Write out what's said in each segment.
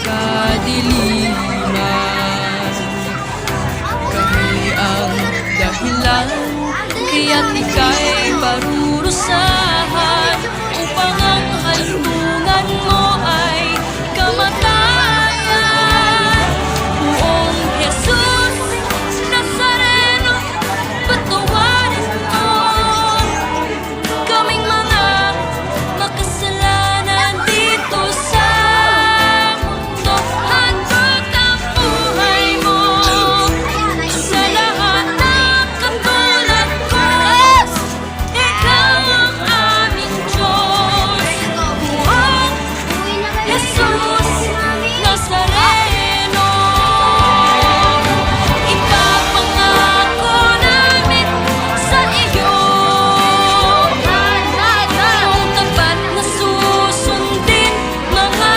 kadiliman. Kami ang dahilan, kaya't ika'y parurusahan upang ang halungan mo ay kamatayan. Buong Jesus Nazareno, patawarin mo kaming mga makasalanan dito sa mundo. Handog ang buhay mo sa lahat ng katulad ko. Ikaw ang aming Diyos, buong Jesus Nazareno. Ipapangako namin sa iyo ang tapat na susundin mga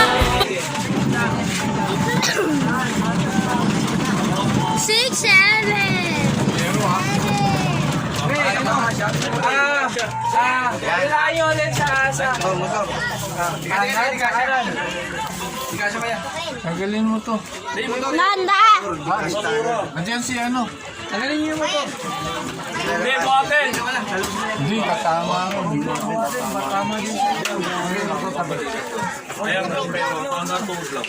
6, 7. Layo ulit sa Tagalin mo to. Nanda! Andiyan si ano? Tagalin niyo mo to. Hindi, buhatin. Hindi, katama ako. Hindi ko katama din. Ayan, pero ang natulog lang.